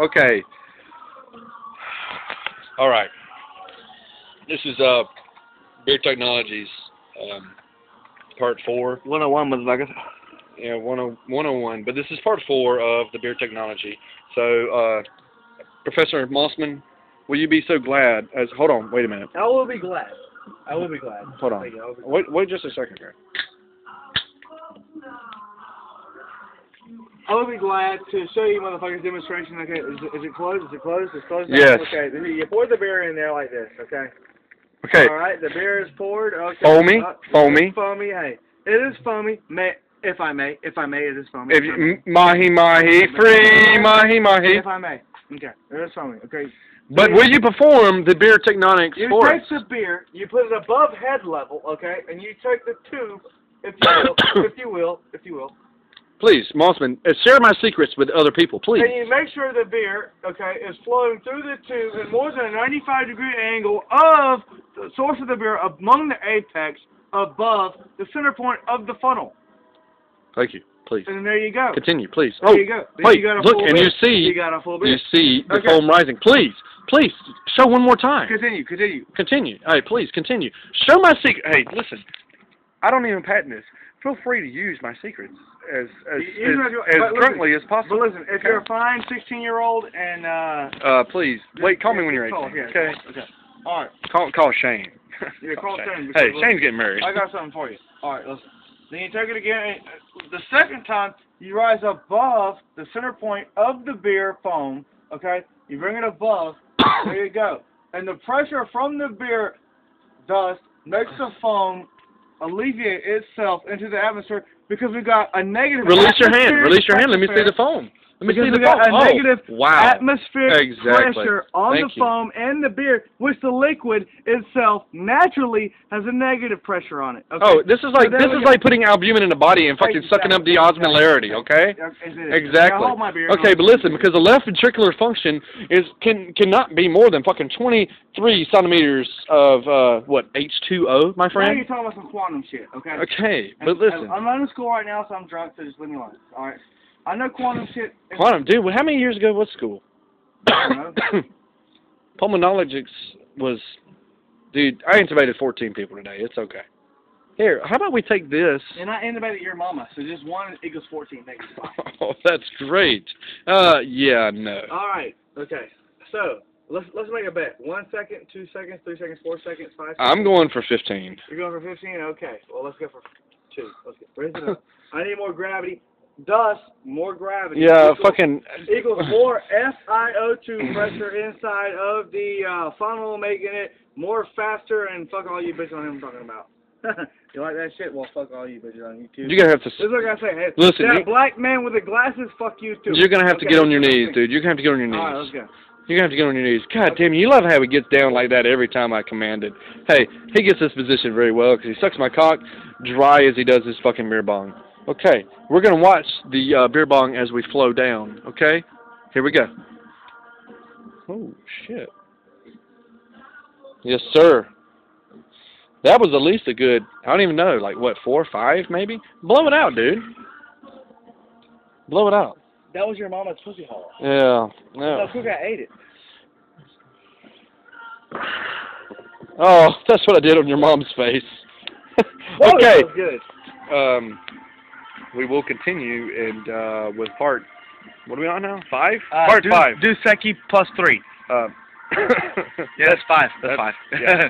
Okay. All right. This is Beer Technologies, part 4. 101, motherfuckers. Yeah, 101. But this is part 4 of the Beer Technology. So, Professor Mossman, will you be so glad as... Hold on, wait a minute. I will be glad. I will be glad. Hold on. Wait just a second here. I will be glad to show you motherfuckers demonstration. Okay, is it closed? Is it closed? It's closed now? Yes. Okay, then you pour the beer in there like this, okay? Okay. Alright, the beer is poured. Okay. Foamy. Foamy. Foamy, hey. It is foamy. If I may, it is foamy. If you, mahi, free, mahi. If I may. Okay, it is foamy, okay? But will you perform the Beer Technologies you for us? take the beer, you put it above head level, okay? And you take the tube, if you will. Please, Mossman, share my secrets with other people, please. And you make sure the beer, okay, is flowing through the tube at more than a 95-degree angle of the source of the beer among the apex above the center point of the funnel. Thank you. Please. And there you go. Continue, please. There you go. Wait, you got a look, full and beer. you see the foam rising. Please, show one more time. Continue. Hey, please, continue. Show my secret. Hey, listen, I don't even patent this. Feel free to use my secrets as currently as possible. But listen, if you're a fine 16-year-old and please wait. Call me when you're 18. Okay. All right. Call Shane. Yeah, call Shane. Hey, Shane's getting married. I got something for you. All right, listen. Then you take it again. The second time, you rise above the center point of the beer foam. Okay. You bring it above. There you go. And the pressure from the beer dust makes the foam alleviate itself into the atmosphere because we got a negative. Release your hand. Release your hand. Let me see the foam. Let me see the foam. A negative wow. atmospheric pressure on the foam and the beer, which the liquid itself naturally has a negative pressure on it. Okay? Oh, this is like putting albumin in the body and fucking sucking up the osmolarity. Okay. Exactly. Hold my beer. Okay, but listen, because the left ventricular function cannot be more than fucking 23 centimeters of what H2O, my friend. Now you're talking about some quantum shit. Okay. Okay, but listen. I'm not in school right now, so I'm drunk. So just leave me alone. All right. I know quantum shit. Quantum, dude. How many years ago was school? I don't know. Pulmonologics was, dude. I intubated 14 people today. It's okay. Here, how about we take this? And I intubated your mama, so just 1 equals 14. Makes it 5. Oh, that's great. Yeah, no. All right. Okay. So let's make a bet. 1 second, 2 seconds, 3 seconds, 4 seconds, 5 seconds. I'm going for 15. You're going for 15. Okay. Well, let's go for 2. Let's go. Raise it up. I need more gravity. Thus, more gravity equals more SiO2 pressure inside of the funnel, making it more faster, and fuck all you bitches on him talking about. You like that shit? Well, fuck all you bitches on YouTube. You're going to have to... This is what I say. Hey, listen, that black man with the glasses, fuck you too. You're going to have to get on your knees, dude. You're going to have to get on your knees. All right, let's go. You're going to have to get on your knees. God damn you love how he gets down like that every time I command it. Hey, he gets this position very well because he sucks my cock dry as he does his fucking beer bong. Okay, we're going to watch the beer bong as we flow down, okay? Here we go. Oh, shit. Yes, sir. That was at least a good, I don't even know, like what, 4 or 5 maybe? Blow it out, dude. Blow it out. That was your mama's pussy hole. Yeah. No, Cook, I ate it. Oh, that's what I did on your mom's face. That Okay. was good. We will continue and with part. What are we on now? 5? Part 5. Do Seki plus 3. Yeah, that's 5. That's 5. Yeah.